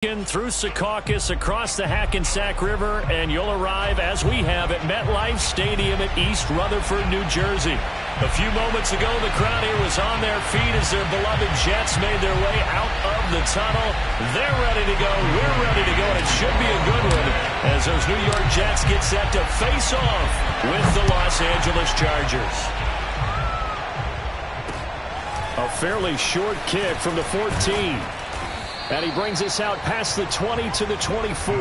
Through Secaucus, across the Hackensack River, and you'll arrive, as we have, at MetLife Stadium at East Rutherford, New Jersey. A few moments ago, the crowd here was on their feet as their beloved Jets made their way out of the tunnel. They're ready to go. We're ready to go, and it should be a good one as those New York Jets get set to face off with the Los Angeles Chargers. A fairly short kick from the 14. And he brings us out past the 20 to the 24.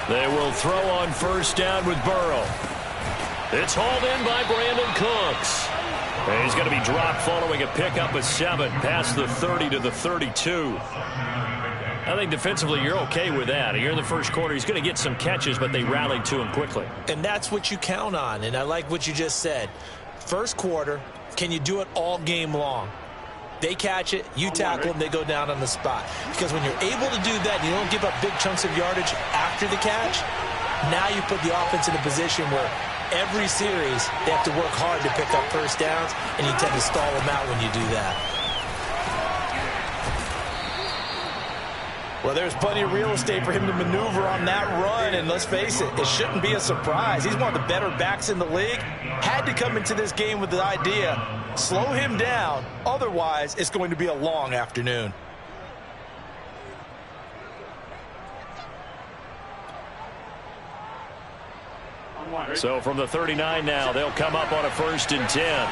They will throw on first down with Burrow. It's hauled in by Brandon Cooks. And he's going to be dropped following a pickup of 7 past the 30 to the 32. I think defensively you're okay with that. Here in the first quarter, he's going to get some catches, but they rallied to him quickly. And that's what you count on, and I like what you just said. First quarter, can you do it all game long? They catch it, you tackle them, they go down on the spot. Because when you're able to do that and you don't give up big chunks of yardage after the catch, now you put the offense in a position where every series, they have to work hard to pick up first downs, and you tend to stall them out when you do that. Well, there's plenty of real estate for him to maneuver on that run, and let's face it, it shouldn't be a surprise. He's one of the better backs in the league. Had to come into this game with the idea, slow him down, otherwise it's going to be a long afternoon. So from the 39 now, they'll come up on a 1st and 10.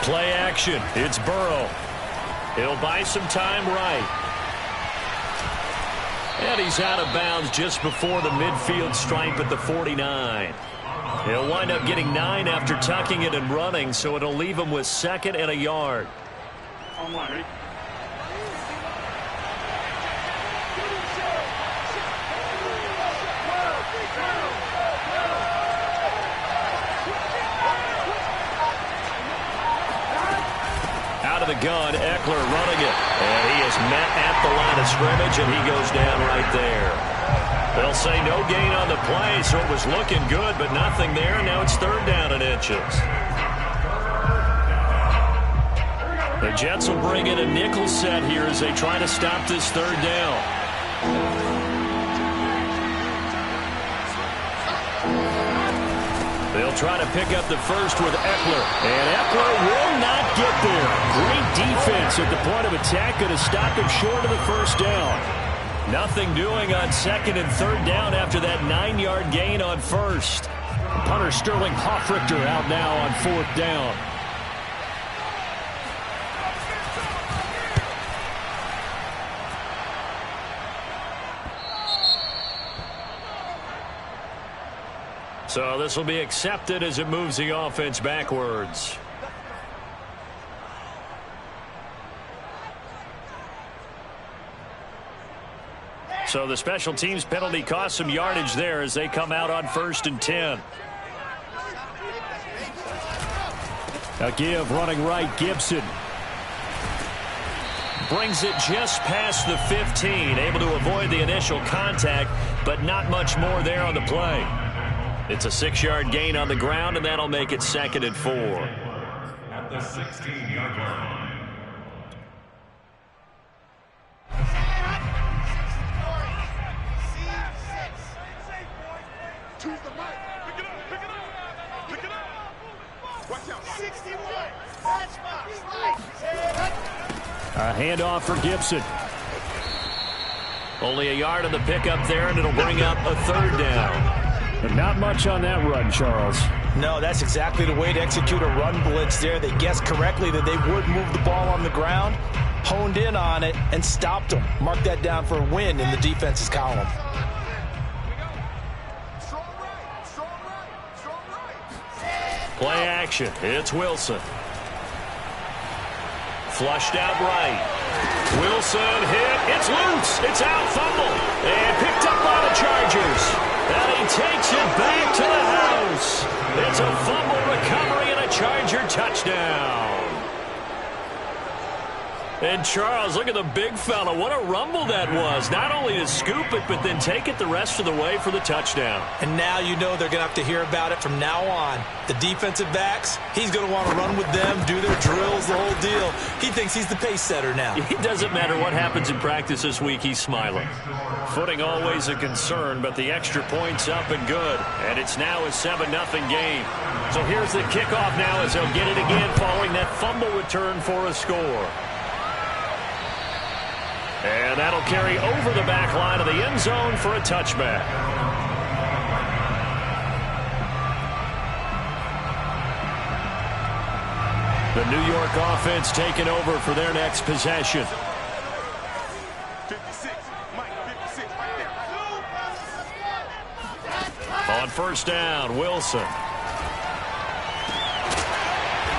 Play action. It's Burrow. He'll buy some time right. And he's out of bounds just before the midfield stripe at the 49. He'll wind up getting 9 after tucking it and running, so it'll leave him with 2nd and a yard. Out of the gun, Eckler running it. And he is met at the line of scrimmage, and he goes down right there. They'll say no gain on the play, so it was looking good, but nothing there. Now it's 3rd down and inches. The Jets will bring in a nickel set here as they try to stop this 3rd down. They'll try to pick up the first with Eckler. And Eckler will not get there. Great defense at the point of attack. Going to stop him short of the 1st down. Nothing doing on 2nd and 3rd down after that 9-yard gain on 1st. Punter Sterling Hoffrichter out now on 4th down. So this will be accepted as it moves the offense backwards. So the special teams penalty cost some yardage there as they come out on 1st and 10. A give running right, Gibson. Brings it just past the 15, able to avoid the initial contact, but not much more there on the play. It's a 6-yard gain on the ground, and that'll make it 2nd and 4. At the 16-yard line. A handoff for Gibson. Only a yard on the pickup there, and it'll bring up a 3rd down. But not much on that run, Charles. No, that's exactly the way to execute a run blitz there. They guessed correctly that they would move the ball on the ground, honed in on it, and stopped them. Mark that down for a win in the defense's column. Play action. It's Wilson. Flushed out right. Wilson hit. It's loose. It's out. Fumble. And picked up by the Chargers. And he takes it back to the house. It's a fumble recovery and a Charger touchdown. And Charles, look at the big fella. What a rumble that was. Not only to scoop it, but then take it the rest of the way for the touchdown. And now you know they're going to have to hear about it from now on. The defensive backs, he's going to want to run with them, do their drills, the whole deal. He thinks he's the pace setter now. It doesn't matter what happens in practice this week, he's smiling. Footing always a concern, but the extra point's up and good. And it's now a 7-0 game. So here's the kickoff now as they'll get it again following that fumble return for a score. And that'll carry over the back line of the end zone for a touchback. The New York offense taking over for their next possession. 56, Mike, 56 right there. On first down, Wilson.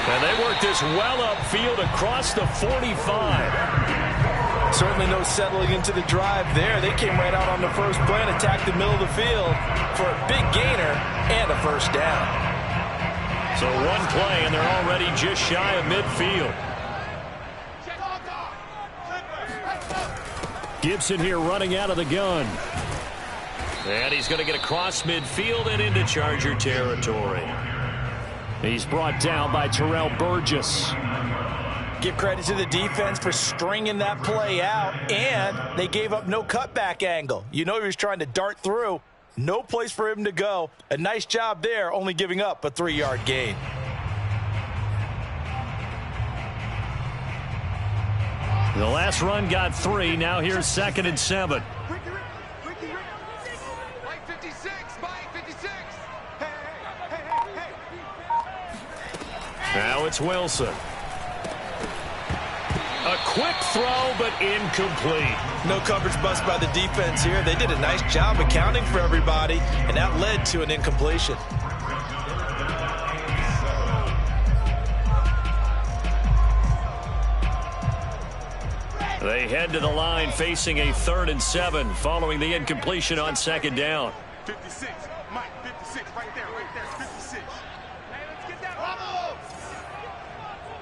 And they work this well upfield across the 45. Certainly no settling into the drive there. They came right out on the first play and attacked the middle of the field for a big gainer and a first down. So one play, and they're already just shy of midfield. Gibson here running out of the gun. And he's going to get across midfield and into Charger territory. He's brought down by Terrell Burgess. Give credit to the defense for stringing that play out, and they gave up no cutback angle. You know he was trying to dart through. No place for him to go. A nice job there, only giving up a 3-yard gain. The last run got 3. Now here's 2nd and 7. Mike 56, Mike 56. Hey. Now it's Wilson. A quick throw, but incomplete. No coverage bust by the defense here. They did a nice job accounting for everybody, and that led to an incompletion. They head to the line facing a 3rd and 7 following the incompletion on 2nd down. 56, Mike 56 right there, 56. Hey, let's get that.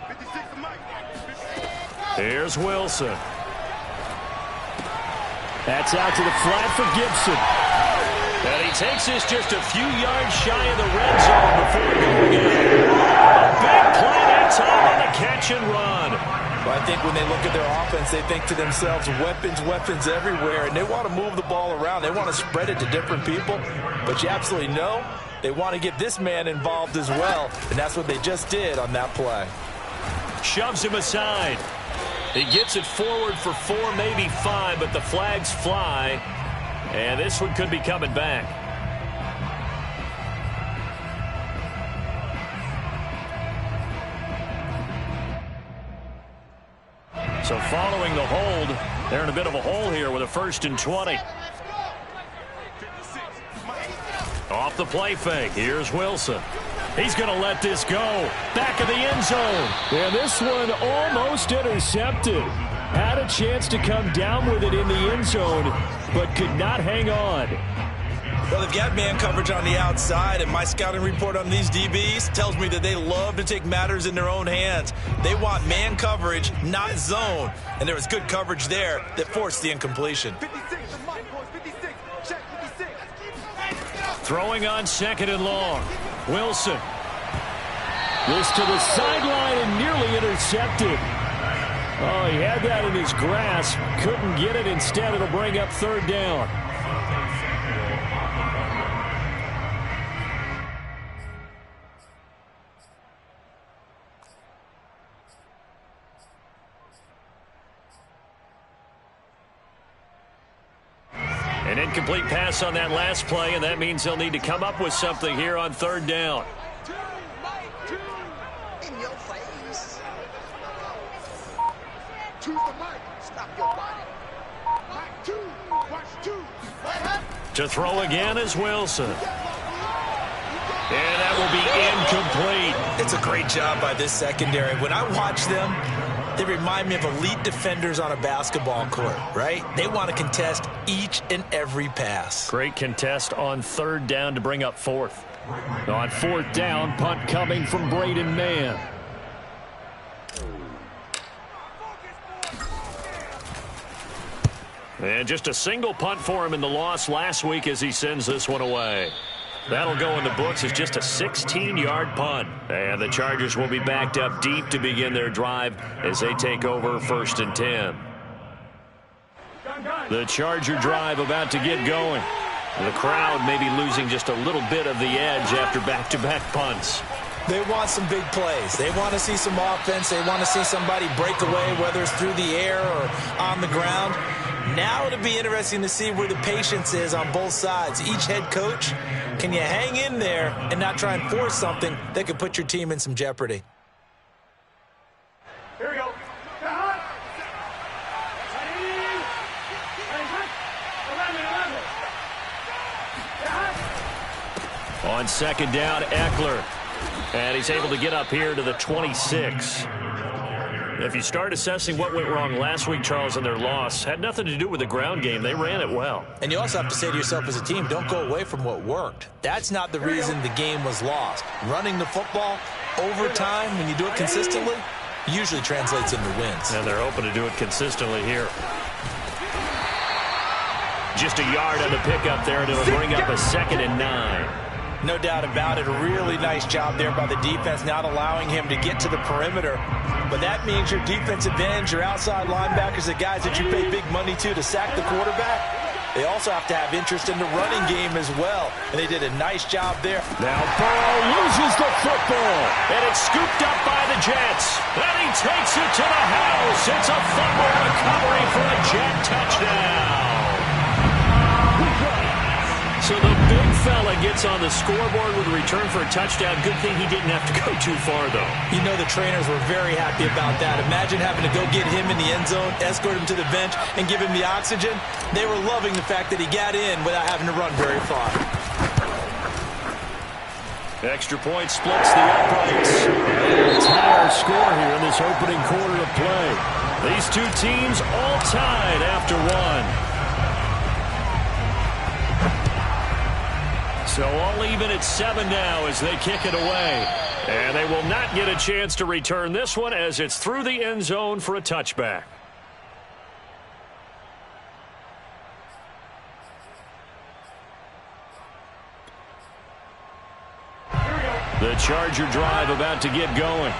56 to Mike. 56. Here's Wilson. That's out to the flat for Gibson. And he takes this just a few yards shy of the red zone before going in. A big play that time on the catch and run. Well, I think when they look at their offense, they think to themselves, weapons everywhere, and they want to move the ball around. They want to spread it to different people, but you absolutely know they want to get this man involved as well, and that's what they just did on that play. Shoves him aside. He gets it forward for 4, maybe 5, but the flags fly, and this one could be coming back. So following the hold, they're in a bit of a hole here with a 1st and 20. Off the play fake, here's Wilson. He's going to let this go. Back of the end zone. And this one almost intercepted. Had a chance to come down with it in the end zone, but could not hang on. Well, they've got man coverage on the outside, and my scouting report on these DBs tells me that they love to take matters in their own hands. They want man coverage, not zone. And there was good coverage there that forced the incompletion. 56 to Mike, boys. 56. Check 56. Throwing on 2nd and long. Wilson. This to the sideline and nearly intercepted. Oh, he had that in his grasp. Couldn't get it. Instead, it'll bring up 3rd down. An incomplete pass on that last play, and that means they'll need to come up with something here on 3rd down. In your face. To the mic. Stop your body. Mike 2. Watch 2. To throw again is Wilson. And that will be incomplete. It's a great job by this secondary. When I watch them, They remind me of elite defenders on a basketball court, right? They want to contest each and every pass. Great contest on third down to bring up fourth. On fourth down, punt coming from Braden Mann. And just a single punt for him in the loss last week as he sends this one away. That'll go in the books as just a 16-yard punt. And the Chargers will be backed up deep to begin their drive as they take over 1st and 10. The Charger drive about to get going. The crowd may be losing just a little bit of the edge after back-to-back punts. They want some big plays. They want to see some offense. They want to see somebody break away, whether it's through the air or on the ground. Now it'll be interesting to see where the patience is on both sides. Each head coach, can you hang in there and not try and force something that could put your team in some jeopardy? Here we go. On second down, Eckler. And he's able to get up here to the 26. If you start assessing what went wrong last week, Charles, in their loss, had nothing to do with the ground game. They ran it well. And you also have to say to yourself as a team, don't go away from what worked. That's not the reason the game was lost. Running the football over time, when you do it consistently, usually translates into wins. And they're hoping to do it consistently here. Just a yard on the pickup there, and it'll bring up a 2nd and 9. No doubt about it. A really nice job there by the defense, not allowing him to get to the perimeter. But that means your defensive ends, your outside linebackers, the guys that you pay big money to sack the quarterback, they also have to have interest in the running game as well. And they did a nice job there. Now Burrow loses the football. And it's scooped up by the Jets. And he takes it to the house. It's a fumble recovery for a Jet touchdown. So the big fella gets on the scoreboard with a return for a touchdown. Good thing he didn't have to go too far, though. You know the trainers were very happy about that. Imagine having to go get him in the end zone, escort him to the bench, and give him the oxygen. They were loving the fact that he got in without having to run very far. Extra point splits the uprights. It's higher score here in this opening quarter of play. These two teams all tied after one. So all even at 7 now as they kick it away. And they will not get a chance to return this one as it's through the end zone for a touchback. The Charger drive about to get going.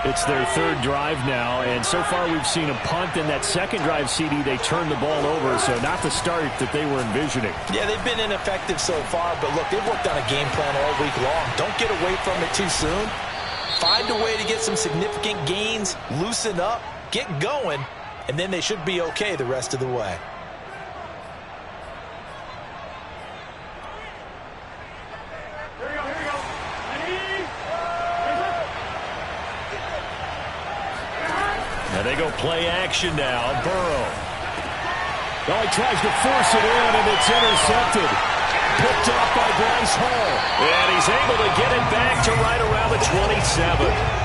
It's their third drive now, and so far we've seen a punt. In that second drive, CD, they turned the ball over, so not the start that they were envisioning. Yeah, they've been ineffective so far, but look, they've worked on a game plan all week long. Don't get away from it too soon. Find a way to get some significant gains, loosen up, get going, and then they should be okay the rest of the way. And they go play action now. Burrow. Oh, he tries to force it in, and it's intercepted. Picked off by Bryce Hall. And he's able to get it back to right around the 27.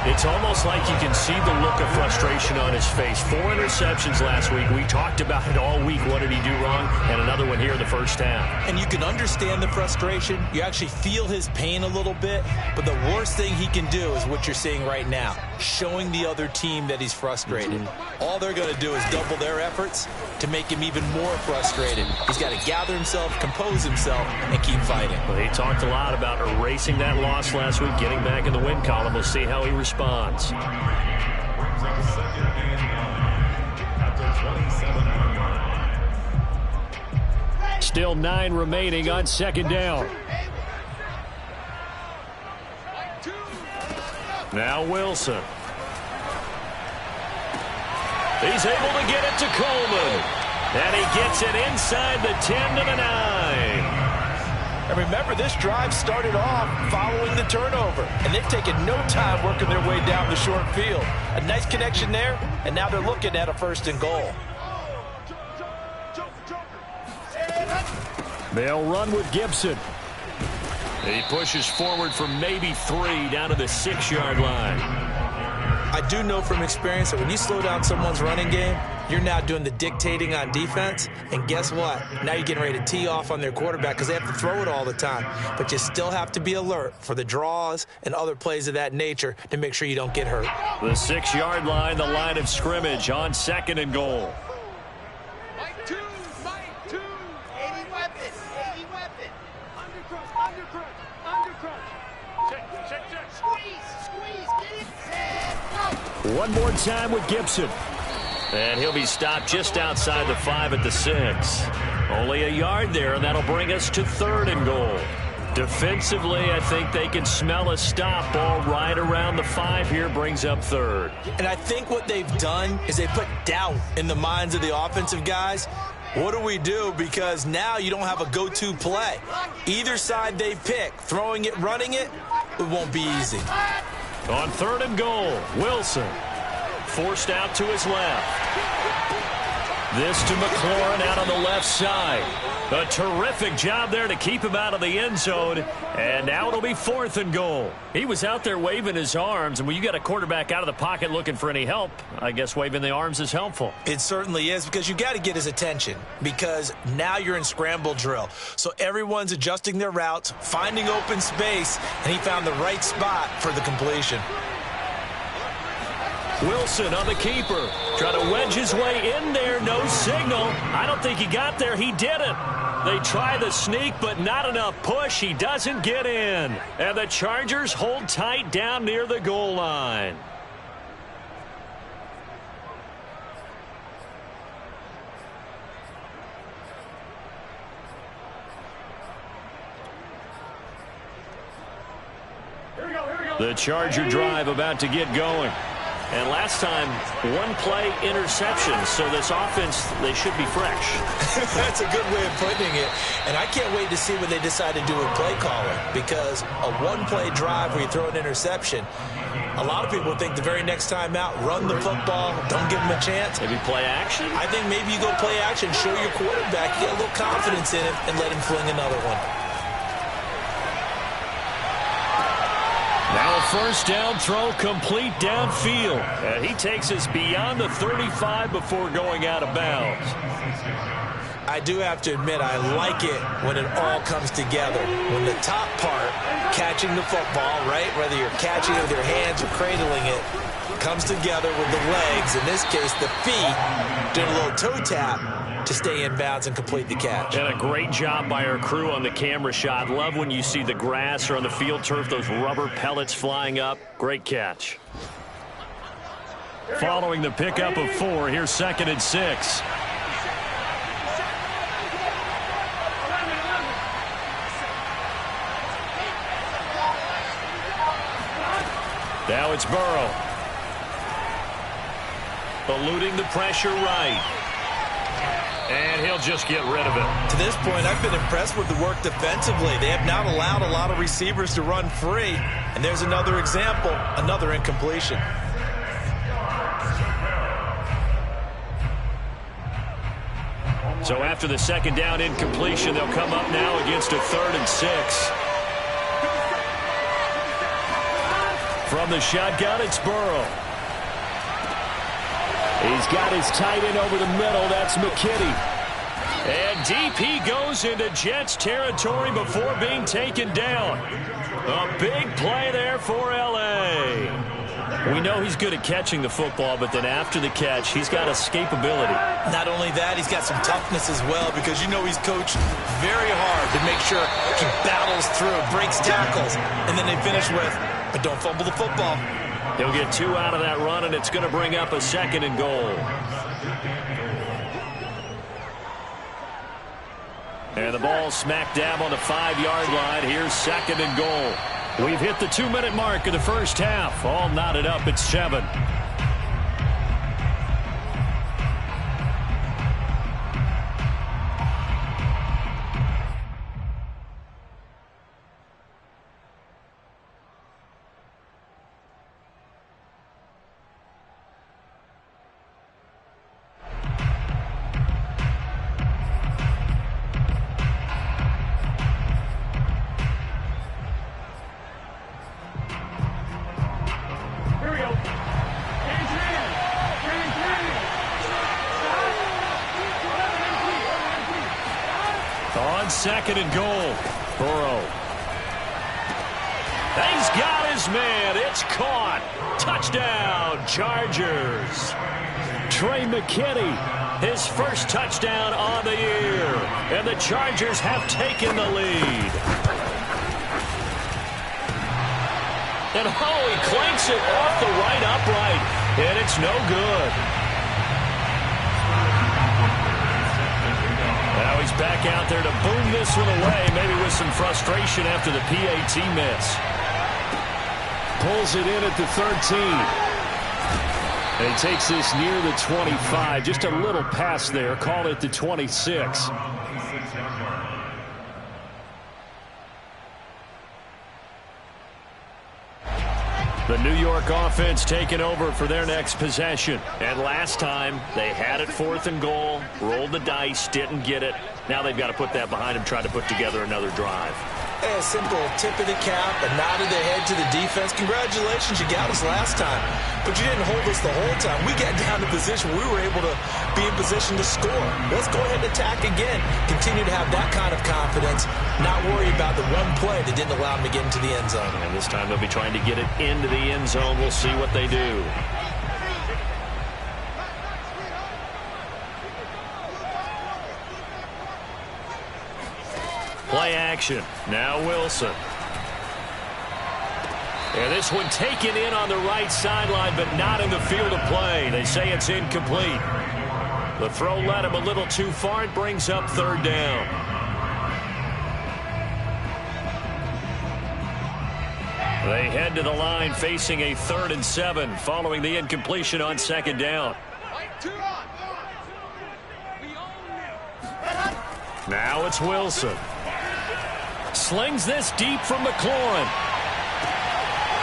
It's almost like you can see the look of frustration on his face. 4 interceptions last week. We talked about it all week. What did he do wrong? And another one here in the first half. And you can understand the frustration. You actually feel his pain a little bit. But the worst thing he can do is what you're seeing right now, showing the other team that he's frustrated. All they're going to do is double their efforts to make him even more frustrated. He's got to gather himself, compose himself, and keep fighting. Well, he talked a lot about erasing that loss last week, getting back in the win column. We'll see how he responds. Brings up 2nd and 9 after 27 yards. Still 9 remaining on second down. Now Wilson. He's able to get it to Coleman. And he gets it inside the 10 to the 9. And remember, this drive started off following the turnover. And they've taken no time working their way down the short field. A nice connection there, and now they're looking at a 1st and goal. They'll run with Gibson. He pushes forward for maybe 3 down to the 6-yard line. I do know from experience that when you slow down someone's running game, you're now doing the dictating on defense. And guess what? Now you're getting ready to tee off on their quarterback because they have to throw it all the time. But you still have to be alert for the draws and other plays of that nature to make sure you don't get hurt. The 6-yard line, the line of scrimmage on 2nd and goal. Mike 2, 80 weapon, 80 weapon. Undercrunch. Check. Squeeze, get it. Set, go. One more time with Gibson. And he'll be stopped just outside the 5 at the 6. Only a yard there, and that'll bring us to 3rd and goal. Defensively, I think they can smell a stop. Ball right around the 5 here, brings up 3rd. And I think what they've done is they put doubt in the minds of the offensive guys. What do we do? Because now you don't have a go-to play. Either side they pick, throwing it, running it, it won't be easy. On 3rd and goal, Wilson. Forced out to his left. This to McLaurin out on the left side. A terrific job there to keep him out of the end zone. And now it'll be 4th and goal. He was out there waving his arms, and when you got a quarterback out of the pocket looking for any help, I guess waving the arms is helpful. It certainly is, because you got to get his attention, because now you're in scramble drill. So everyone's adjusting their routes, finding open space, and he found the right spot for the completion. Wilson on the keeper. Trying to wedge his way in there. No signal. I don't think he got there. He didn't. They try the sneak, but not enough push. He doesn't get in. And the Chargers hold tight down near the goal line. The Charger drive about to get going. And last time, one-play interception. So this offense, they should be fresh. That's a good way of putting it. And I can't wait to see what they decide to do with play calling, because a one-play drive where you throw an interception, a lot of people think the very next time out, run the football, don't give them a chance. Maybe play action? I think maybe you go play action, show your quarterback, get a little confidence in him, and let him fling another one. Now a first down throw complete downfield. And he takes us beyond the 35 before going out of bounds. I do have to admit, I like it when it all comes together. When the top part, catching the football, right, whether you're catching it with your hands or cradling it, comes together with the legs, in this case the feet, doing a little toe tap to stay in bounds and complete the catch. And a great job by our crew on the camera shot. Love when you see the grass or on the field turf, those rubber pellets flying up. Great catch. Following the pickup of 4, here's 2nd and 6. Now it's Burrow. Eluding the pressure right. And he'll just get rid of it. To this point, I've been impressed with the work defensively. They have not allowed a lot of receivers to run free. And there's another example, another incompletion. So after the 2nd down incompletion, they'll come up now against a 3rd and 6. From the shotgun, it's Burrow. He's got his tight end over the middle. That's McKinney. And deep he goes into Jets territory before being taken down. A big play there for L.A. We know he's good at catching the football, but then after the catch, he's got escapability. Not only that, he's got some toughness as well, because you know he's coached very hard to make sure he battles through, breaks tackles, and then they finish with, but don't fumble the football. He'll get 2 out of that run, and it's going to bring up a 2nd and goal. And the ball smack dab on the 5-yard line. Here's 2nd and goal. We've hit the 2-minute mark of the first half. All knotted up at 7. second and goal. Burrow. He's got his man. It's caught. Touchdown, Chargers. Trey McKinney, his first touchdown on the year. And the Chargers have taken the lead. And he clanks it off the right upright. And it's no good. Now he's back out there to boom this one away, maybe with some frustration after the PAT miss. Pulls it in at the 13. And he takes this near the 25. Just a little pass there. Call it the 26. The New York offense taking over for their next possession. And last time, they had it 4th and goal, rolled the dice, didn't get it. Now they've got to put that behind them, try to put together another drive. A simple tip of the cap, a nod of the head to the defense. Congratulations, you got us last time. But you didn't hold us the whole time. We got down to position. We were able to be in position to score. Let's go ahead and attack again. Continue to have that kind of confidence. Not worry about the one play that didn't allow them to get into the end zone. And this time they'll be trying to get it into the end zone. We'll see what they do. Play action. Now Wilson. And this one taken in on the right sideline, but not in the field of play. They say it's incomplete. The throw led him a little too far. It brings up 3rd down. They head to the line facing a 3rd and 7 following the incompletion on 2nd down. Now it's Wilson. Slings this deep from McLaurin.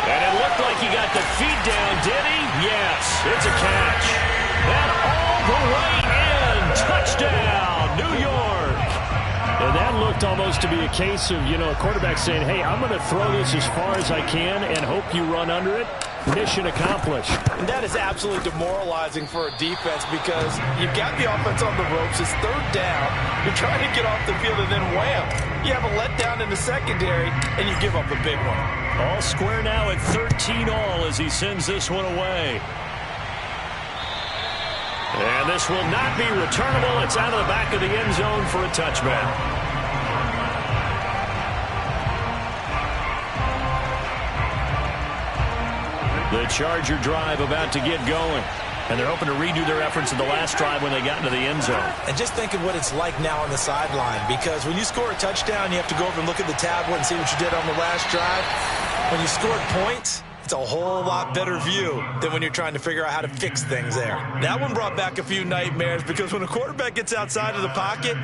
And it looked like he got the feet down, did he? Yes, it's a catch. And all the way in. Touchdown, New York. And that looked almost to be a case of, a quarterback saying, hey, I'm going to throw this as far as I can and hope you run under it. Mission accomplished. And that is absolutely demoralizing for a defense because you've got the offense on the ropes. It's 3rd down. You're trying to get off the field and then wham. You have a letdown in the secondary and you give up a big one. All square now at 13 all as he sends this one away. And this will not be returnable. It's out of the back of the end zone for a touchback. The Charger drive about to get going. And they're hoping to redo their efforts in the last drive when they got into the end zone. And just think of what it's like now on the sideline. Because when you score a touchdown, you have to go over and look at the tablet and see what you did on the last drive. When you scored points, it's a whole lot better view than when you're trying to figure out how to fix things there. That one brought back a few nightmares because when a quarterback gets outside of the pocket,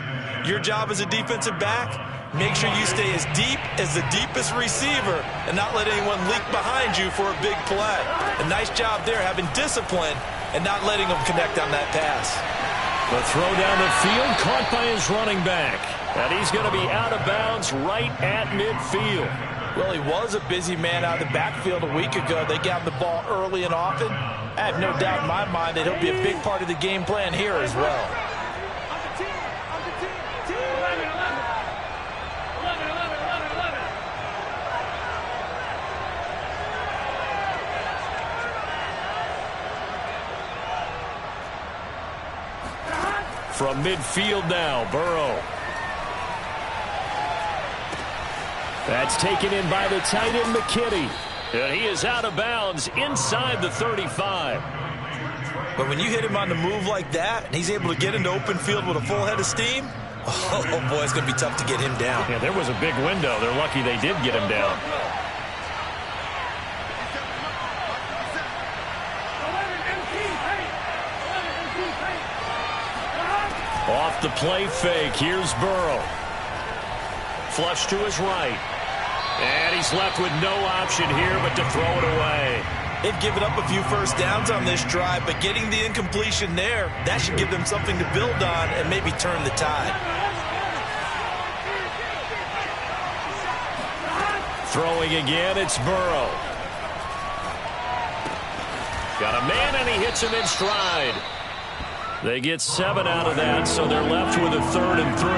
your job as a defensive back, make sure you stay as deep as the deepest receiver and not let anyone leak behind you for a big play. A nice job there having discipline and not letting them connect on that pass. The throw down the field caught by his running back. And he's going to be out of bounds right at midfield. Well, he was a busy man out of the backfield a week ago. They got him the ball early and often. I have no doubt in my mind that he'll be a big part of the game plan here as well. From midfield now, Burrow. That's taken in by the tight end, McKinney. And he is out of bounds inside the 35. But when you hit him on the move like that, and he's able to get into open field with a full head of steam, oh boy, it's going to be tough to get him down. Yeah, there was a big window. They're lucky they did get him down. Off the play fake, here's Burrow. Flush to his right. And he's left with no option here but to throw it away. They've given up a few first downs on this drive, but getting the incompletion there, that should give them something to build on and maybe turn the tide. Throwing again, it's Burrow. Got a man and he hits him in stride. They get 7 out of that, so they're left with a 3rd and 3.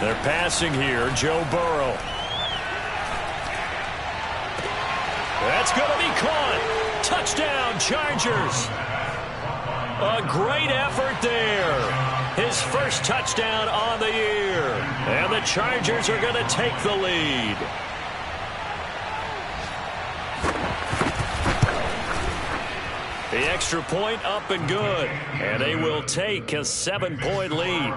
They're passing here. Joe Burrow. That's going to be caught. Touchdown, Chargers. A great effort there. His first touchdown on the year. And the Chargers are going to take the lead. The extra point up and good. And they will take a 7-point lead.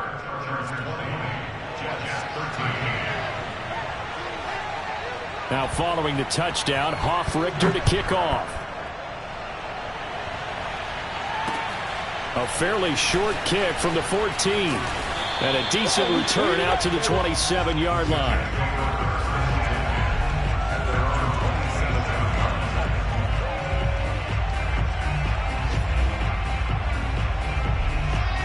Now following the touchdown, Hofrichter to kick off. A fairly short kick from the 14. And a decent return out to the 27-yard line.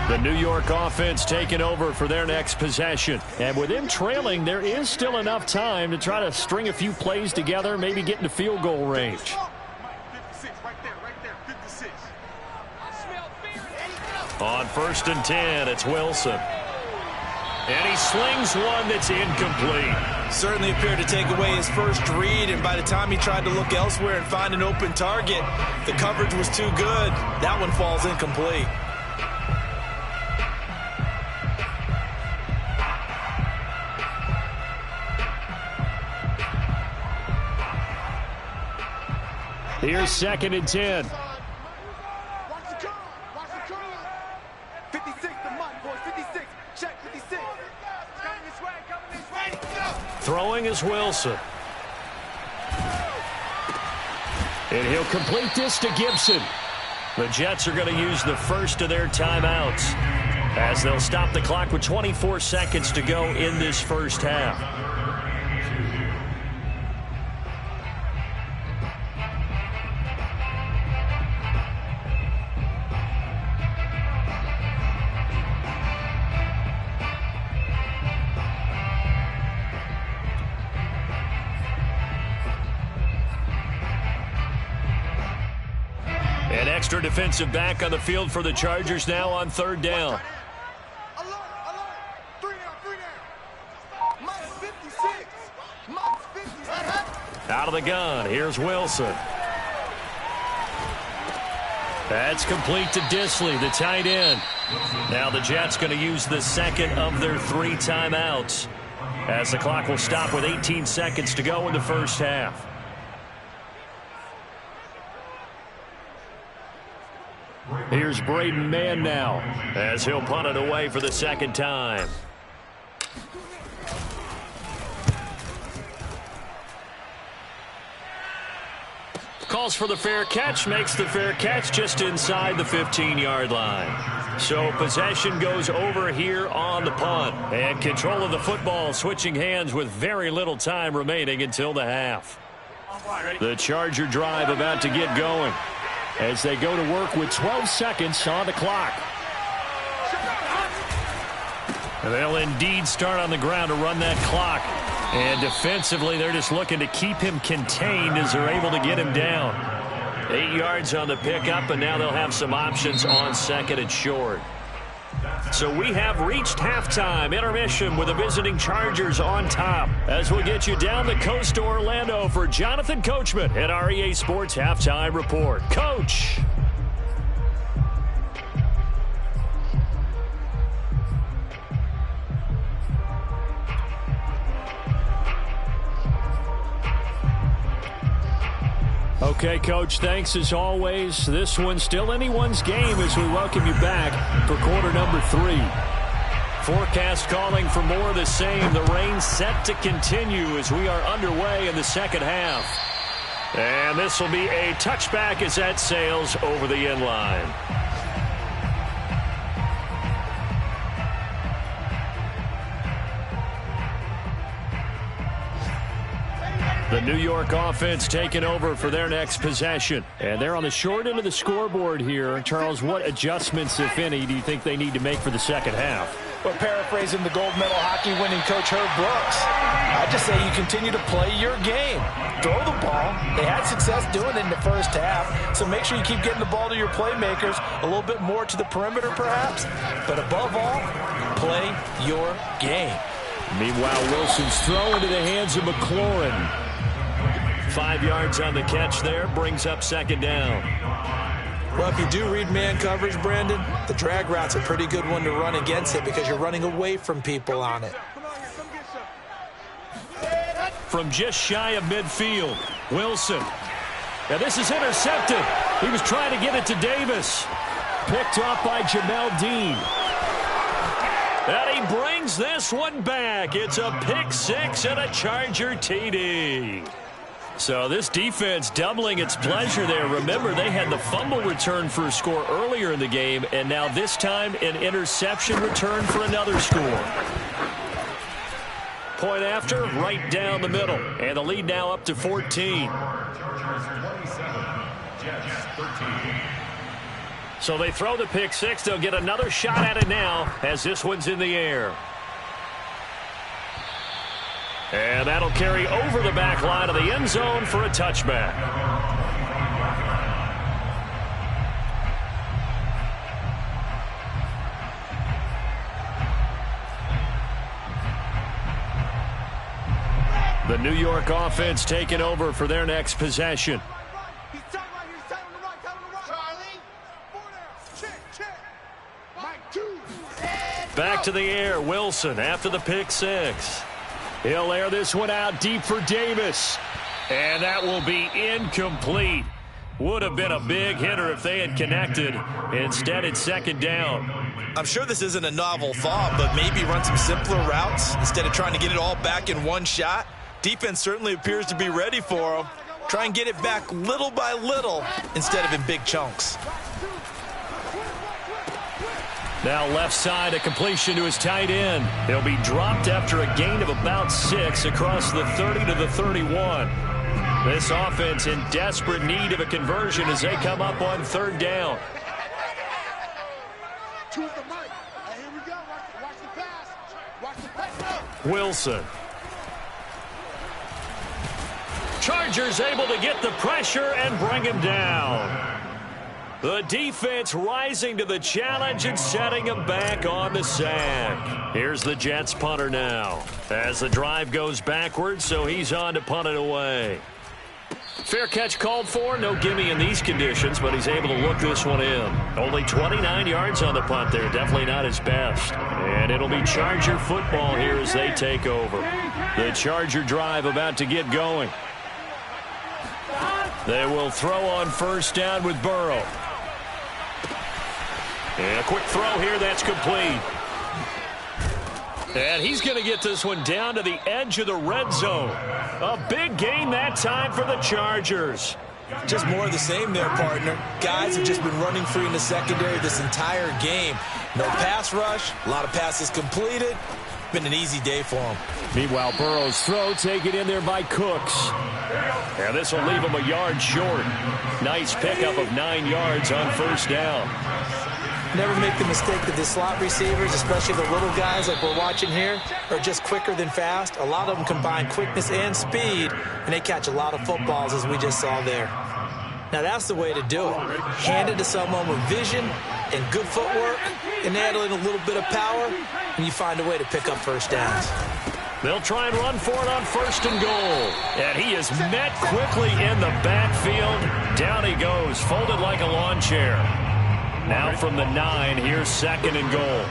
The New York offense taking over for their next possession. And with them trailing, there is still enough time to try to string a few plays together, maybe get into field goal range. 56, right there, 56. On 1st and 10, it's Wilson. And he slings one that's incomplete. Certainly appeared to take away his first read, and by the time he tried to look elsewhere and find an open target, the coverage was too good. That one falls incomplete. Here's 2nd and 10. Watch the curve. Watch the curve. 56, the mic, boys. 56. Check 56. Coming this way. Coming this way. Throwing is Wilson. And he'll complete this to Gibson. The Jets are going to use the first of their timeouts as they'll stop the clock with 24 seconds to go in this first half. An extra defensive back on the field for the Chargers now on 3rd down. Alert. 3 down. Minus 56. Minus 56. Out of the gun, here's Wilson. That's complete to Disley, the tight end. Now the Jets going to use the second of their 3 timeouts as the clock will stop with 18 seconds to go in the first half. Here's Braden Mann now as he'll punt it away for the second time. Calls for the fair catch, makes the fair catch just inside the 15-yard line. So possession goes over here on the punt. And control of the football switching hands with very little time remaining until the half. The Charger drive about to get going as they go to work with 12 seconds on the clock. They'll indeed start on the ground to run that clock. And defensively, they're just looking to keep him contained as they're able to get him down. 8 yards on the pickup, and now they'll have some options on 2nd and short. So we have reached halftime intermission with the visiting Chargers on top as we'll get you down the coast to Orlando for Jonathan Coachman at our EA Sports Halftime Report. Coach. Okay, Coach, thanks as always. This one's still anyone's game as we welcome you back for quarter number 3. Forecast calling for more of the same. The rain set to continue as we are underway in the second half. And this will be a touchback as that sails over the end line. The New York offense taking over for their next possession. And they're on the short end of the scoreboard here. Charles, what adjustments, if any, do you think they need to make for the second half? Well, paraphrasing the gold medal hockey winning coach Herb Brooks, I just say you continue to play your game. Throw the ball. They had success doing it in the first half, so make sure you keep getting the ball to your playmakers, a little bit more to the perimeter perhaps, but above all, play your game. Meanwhile, Wilson's throw into the hands of McLaurin. 5 yards on the catch there, brings up second down. Well, if you do read man coverage, Brandon, the drag route's a pretty good one to run against it because you're running away from people on it. From just shy of midfield, Wilson. Now this is intercepted. He was trying to get it to Davis. Picked off by Jamel Dean. And he brings this one back. It's a pick six and a Charger TD. So this defense doubling its pleasure there. Remember, they had the fumble return for a score earlier in the game, and now this time an interception return for another score. Point after, right down the middle. And the lead now up to 14. So they throw the pick six. They'll get another shot at it now as this one's in the air. And that'll carry over the back line of the end zone for a touchback. The New York offense taking over for their next possession. He's tight right here. He's tight on the right. Tight on the right. Charlie. Four down. Check. Mike, 2. Back to the air. Wilson after the pick six. He'll air this one out deep for Davis. And that will be incomplete. Would have been a big hitter if they had connected. Instead, it's second down. I'm sure this isn't a novel thought, but maybe run some simpler routes instead of trying to get it all back in one shot. Defense certainly appears to be ready for him. Try and get it back little by little instead of in big chunks. Now left side, a completion to his tight end. He'll be dropped after a gain of about 6 across the 30 to the 31. This offense in desperate need of a conversion as they come up on third down. Choose the mic. Here we go. Watch the pass. Watch the pass. Wilson. Chargers able to get the pressure and bring him down. The defense rising to the challenge and setting him back on the sack. Here's the Jets punter now as the drive goes backwards, so he's on to punt it away. Fair catch called for. No gimme in these conditions, but he's able to look this one in. Only 29 yards on the punt there. Definitely not his best. And it'll be Charger football here as they take over. The Charger drive about to get going. They will throw on first down with Burrow. And a quick throw here, that's complete. And he's going to get this one down to the edge of the red zone. A big gain that time for the Chargers. Just more of the same there, partner. Guys have just been running free in the secondary this entire game. No pass rush, a lot of passes completed. Been an easy day for him. Meanwhile, Burrow's throw taken in there by Cooks. And this will leave him a yard short. Nice pickup of 9 yards on first down. Never make the mistake that the slot receivers, especially the little guys like we're watching here, are just quicker than fast. A lot of them combine quickness and speed, and they catch a lot of footballs, as we just saw there. Now, that's the way to do it. Hand it to someone with vision and good footwork, and add in a little bit of power, and you find a way to pick up first downs. They'll try and run for it on first and goal. And he is met quickly in the backfield. Down he goes, folded like a lawn chair. Now from the 9, here's second and goal.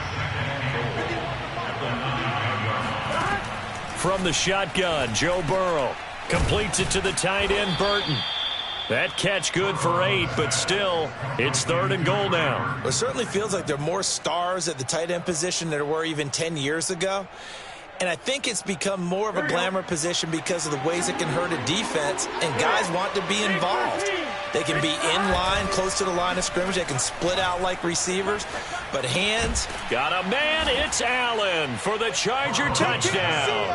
From the shotgun, Joe Burrow completes it to the tight end, Burton. That catch good for 8, but still, it's third and goal now. It certainly feels like there are more stars at the tight end position than there were even 10 years ago. And I think it's become more of a glamour position because of the ways it can hurt a defense, and guys want to be involved. They can be in line, close to the line of scrimmage. They can split out like receivers. But hands. Got a man. It's Allen for the Charger touchdown.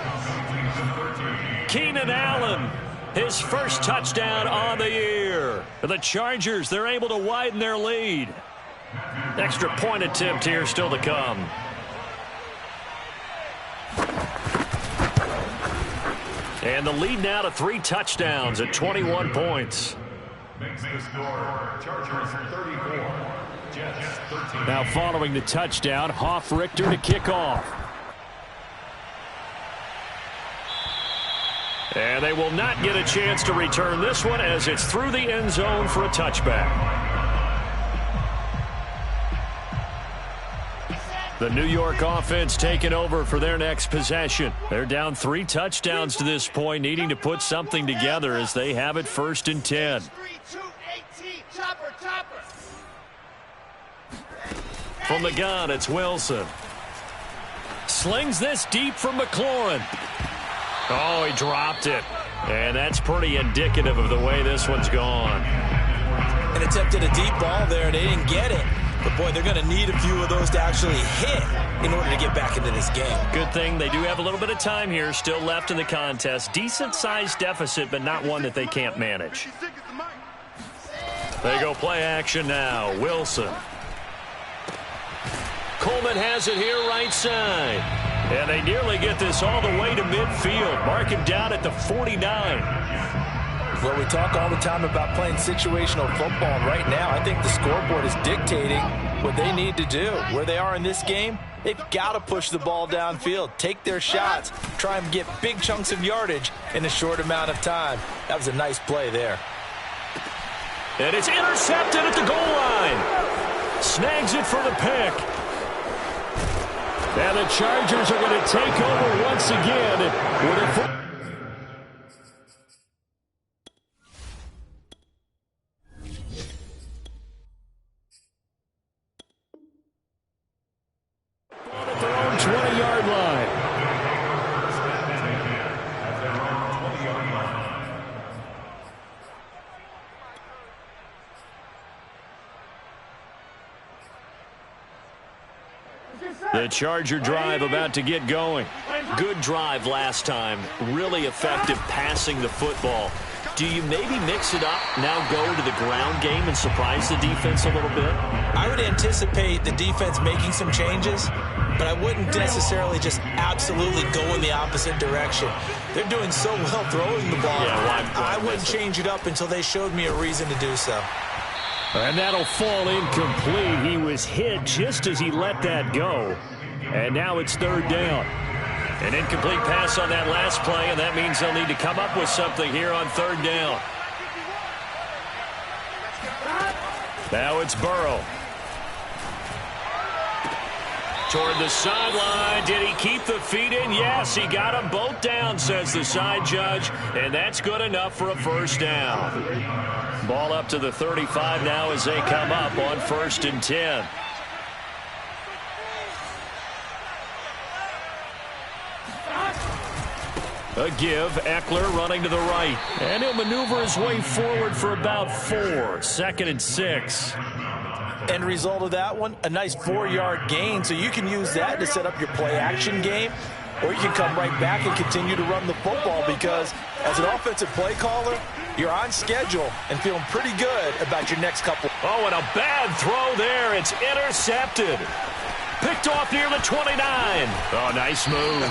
Keenan Allen, his first touchdown on the year. The Chargers, they're able to widen their lead. Extra point attempt here still to come. And the lead now to 3 touchdowns at 21 points. Makes the score Chargers 34, Jets 13. Now following the touchdown, Hoff Richter to kick off. And they will not get a chance to return this one as it's through the end zone for a touchback. The New York offense taking over for their next possession. They're down 3 touchdowns to this point, needing to put something together as they have it 1st and 10. From the gun, it's Wilson. Slings this deep for McLaurin. Oh, he dropped it. And that's pretty indicative of the way this one's gone. And attempted a deep ball there, and they didn't get it. But, boy, they're going to need a few of those to actually hit in order to get back into this game. Good thing they do have a little bit of time here still left in the contest. Decent-sized deficit, but not one that they can't manage. They go play action now. Wilson. Coleman has it here right side. And they nearly get this all the way to midfield. Mark him down at the 49. Well, we talk all the time about playing situational football. Right now, I think the scoreboard is dictating what they need to do. Where they are in this game, they've got to push the ball downfield, take their shots, try and get big chunks of yardage in a short amount of time. That was a nice play there. And it's intercepted at the goal line. Snags it for the pick. And the Chargers are going to take over once again with a at their own 20-yard line. The Charger drive about to get going. Good drive last time. Really effective passing the football. Do you maybe mix it up, now go to the ground game and surprise the defense a little bit? I would anticipate the defense making some changes, but I wouldn't necessarily just absolutely go in the opposite direction. They're doing so well throwing the ball. Yeah, I wouldn't change it up until they showed me a reason to do so. And that'll fall incomplete. He was hit just as he let that go. And now it's 3rd down. An incomplete pass on that last play, and that means they'll need to come up with something here on 3rd down. Now it's Burrow. Toward the sideline. Did he keep the feet in? Yes, he got them both down, says the side judge. And that's good enough for a 1st down. Ball up to the 35 now as they come up on 1st and 10. A give, Eckler running to the right. And he'll maneuver his way forward for about 4. 2nd and 6. End result of that one, a nice 4-yard gain. So you can use that to set up your play-action game, or you can come right back and continue to run the football because as an offensive play caller, you're on schedule and feeling pretty good about your next couple. Oh, and a bad throw there. It's intercepted. Picked off near the 29. Oh, nice move.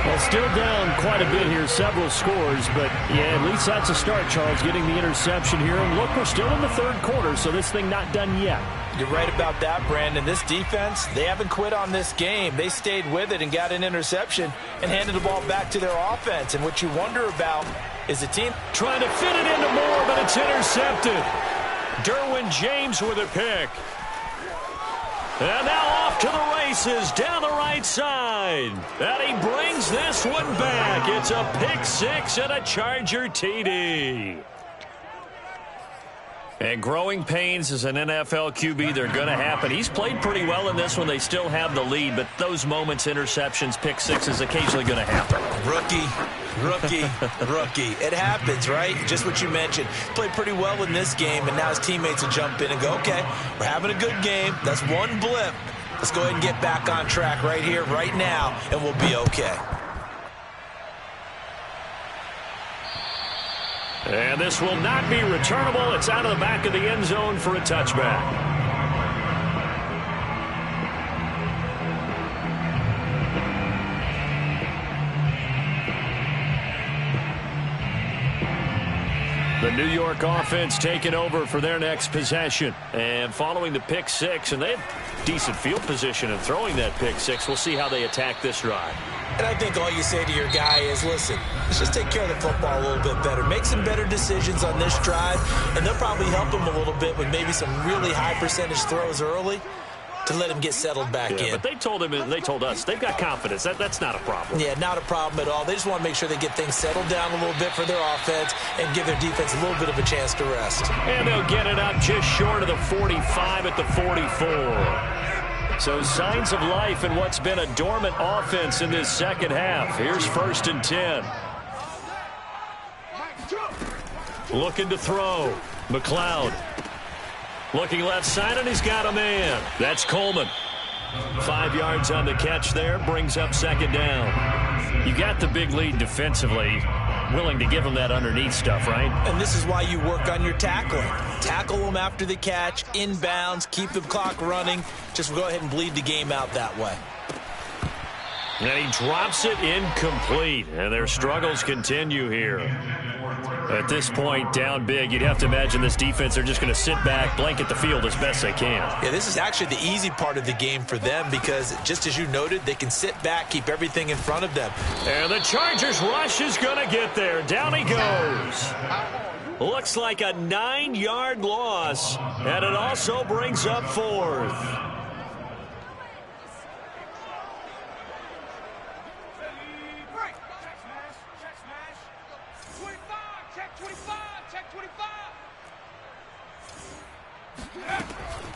Well, still down quite a bit here, several scores, but yeah, at least that's a start, Charles, getting the interception here. And look, we're still in the 3rd quarter, so this thing not done yet. You're right about that, Brandon. This defense, they haven't quit on this game. They stayed with it and got an interception and handed the ball back to their offense. And what you wonder about is the team trying to fit it into Moore, but it's intercepted. Derwin James with a pick. And now off to the races down the right side. And he brings this one back. It's a pick 6 and a Charger TD. And growing pains as an NFL QB, they're going to happen. He's played pretty well in this one. They still have the lead, but those moments, interceptions, pick 6 is occasionally going to happen. Rookie. It happens, right? Just what you mentioned. Played pretty well in this game, and now his teammates will jump in and go, okay, we're having a good game. That's one blip. Let's go ahead and get back on track right here, right now, and we'll be okay. And this will not be returnable. It's out of the back of the end zone for a touchback. The New York offense taking over for their next possession. And following the pick six, and they have decent field position in throwing that pick six. We'll see how they attack this drive. And I think all you say to your guy is, listen, let's just take care of the football a little bit better. Make some better decisions on this drive, and they'll probably help him a little bit with maybe some really high percentage throws early to let him get settled back in. But they told him, and they told us, they've got confidence. That's not a problem. Yeah, not a problem at all. They just want to make sure they get things settled down a little bit for their offense and give their defense a little bit of a chance to rest. And they'll get it up just short of the 45 at the 44. So signs of life in what's been a dormant offense in this second half. Here's 1st and 10. Looking to throw. McLeod. Looking left side, and he's got a man. That's Coleman. 5 yards on the catch there. Brings up 2nd down. You got the big lead defensively. Willing to give him that underneath stuff, right? And this is why you work on your tackling. Tackle them after the catch, inbounds, keep the clock running. Just go ahead and bleed the game out that way. And he drops it incomplete. And their struggles continue here. At this point, down big, you'd have to imagine this defense, they're just going to sit back, blanket the field as best they can. Yeah, this is actually the easy part of the game for them because, just as you noted, they can sit back, keep everything in front of them. And the Chargers rush is going to get there. Down he goes. Looks like a 9-yard loss, and it also brings up 4th.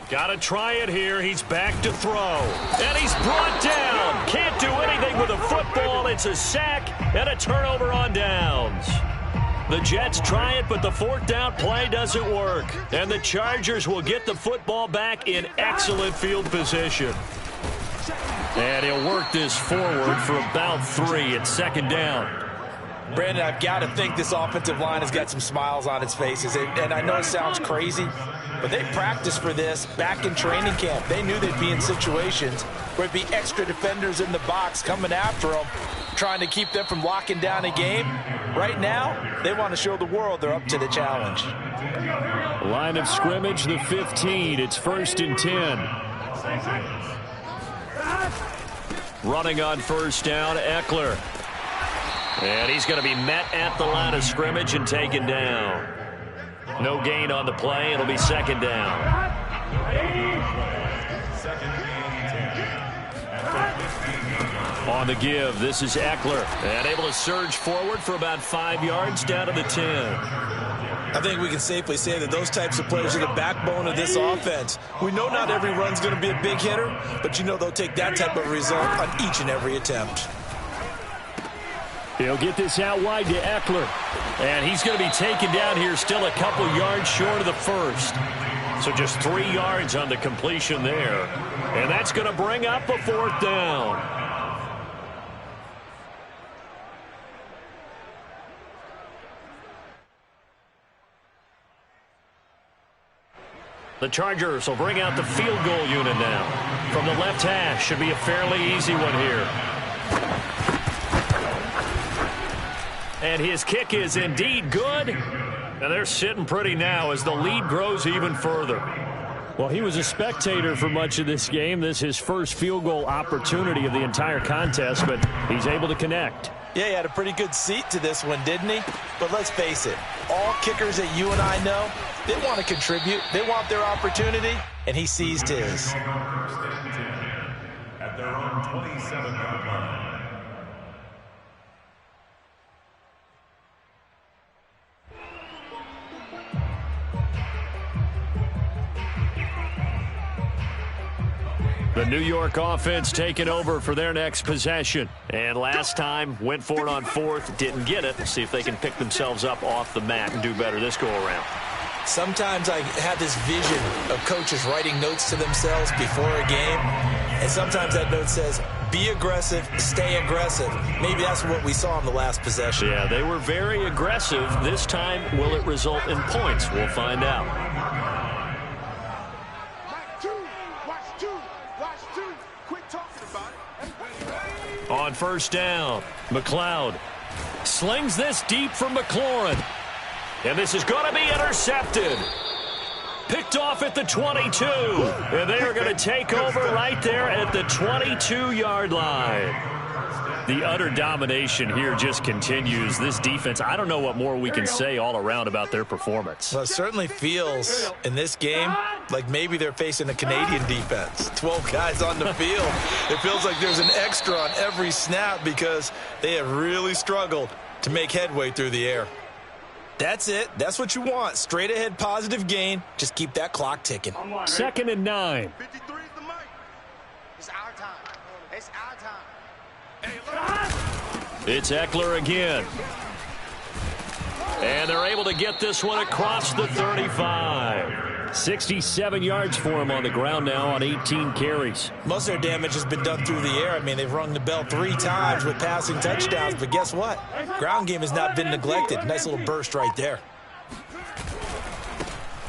Got to try it here. He's back to throw. And he's brought down. Can't do anything with a football. It's a sack and a turnover on downs. The Jets try it, but the 4th down play doesn't work. And the Chargers will get the football back in excellent field position. And he'll work this forward for about 3 at 2nd down. Brandon, I've got to think this offensive line has got some smiles on its faces. And I know it sounds crazy, but they practiced for this back in training camp. They knew they'd be in situations where it'd be extra defenders in the box coming after them, trying to keep them from locking down a game. Right now, they want to show the world they're up to the challenge. Line of scrimmage, the 15. It's 1st and 10. Running on 1st down, Eckler. And he's going to be met at the line of scrimmage and taken down. No gain on the play. It'll be 2nd down. On the give, this is Eckler. And able to surge forward for about 5 yards down to the 10. I think we can safely say that those types of players are the backbone of this offense. We know not every run's going to be a big hitter, but you know they'll take that type of result on each and every attempt. He'll get this out wide to Eckler. And he's going to be taken down here still a couple yards short of the 1st. So just 3 yards on the completion there. And that's going to bring up a 4th down. The Chargers will bring out the field goal unit now. From the left hash, should be a fairly easy one here. And his kick is indeed good. And they're sitting pretty now as the lead grows even further. Well, he was a spectator for much of this game. This is his first field goal opportunity of the entire contest, but he's able to connect. Yeah, he had a pretty good seat to this one, didn't he? But let's face it, all kickers that you and I know, they want to contribute. They want their opportunity, and he seized his. At their own 27-yard line. The New York offense taking over for their next possession. And last time, went for it on 4th, didn't get it. See if they can pick themselves up off the mat and do better this go-around. Sometimes I have this vision of coaches writing notes to themselves before a game, and sometimes that note says, be aggressive, stay aggressive. Maybe that's what we saw in the last possession. Yeah, they were very aggressive. This time, will it result in points? We'll find out. On 1st down, McLeod slings this deep for McLaurin. And this is going to be intercepted. Picked off at the 22. And they are going to take over right there at the 22-yard line. The utter domination here just continues. This defense, I don't know what more we can say all around about their performance. Well, it certainly feels in this game like maybe they're facing a Canadian defense. 12 guys on the field. It feels like there's an extra on every snap because they have really struggled to make headway through the air. That's it. That's what you want. Straight ahead positive gain. Just keep that clock ticking. 2nd and 9. 53 is the mic. It's our time. It's our time. It's Eckler again. And they're able to get this one across the 35. 67 yards for him on the ground now on 18 carries. Most of their damage has been done through the air. I mean, they've rung the bell 3 times with passing touchdowns, but guess what? Ground game has not been neglected. Nice little burst right there.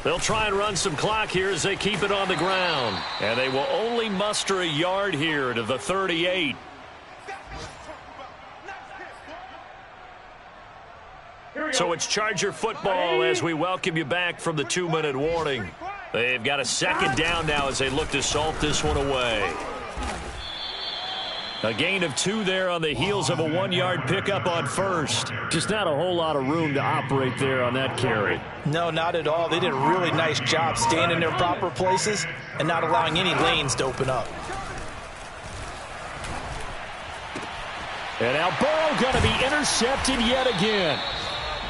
They'll try and run some clock here as they keep it on the ground. And they will only muster a yard here to the 38. So it's Charger football as we welcome you back from the 2-minute warning. They've got a 2nd down now as they look to salt this one away. A gain of 2 there on the heels of a 1-yard pickup on first. Just not a whole lot of room to operate there on that carry. No, not at all. They did a really nice job staying in their proper places and not allowing any lanes to open up. And now Burrow going to be intercepted yet again.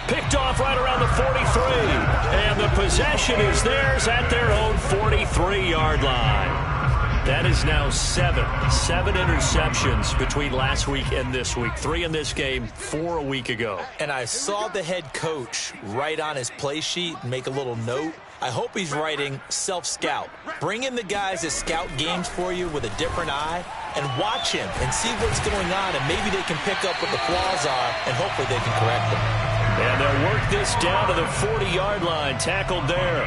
Picked off right around the 43. And the possession is theirs at their own 43-yard line. That is now 7 interceptions between last week and this week. 3 in this game, 4 a week ago. And I saw the head coach write on his play sheet and make a little note. I hope he's writing self-scout. Bring in the guys that scout games for you with a different eye and watch him and see what's going on, and maybe they can pick up what the flaws are, and hopefully they can correct them. And they'll work this down to the 40-yard line, tackled there.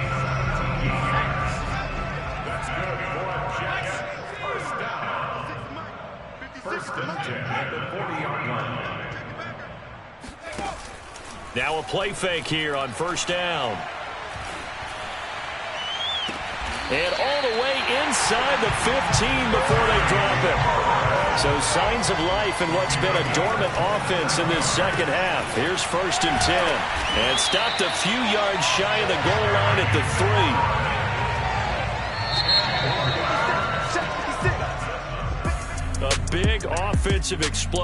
First and 10 at the 40-yard line. Now a play fake here on 1st down. And all the way inside the 15 before they drop it. So signs of life in what's been a dormant offense in this 2nd half. Here's 1st and 10. And stopped a few yards shy of the goal line at the 3. A big offensive explosion.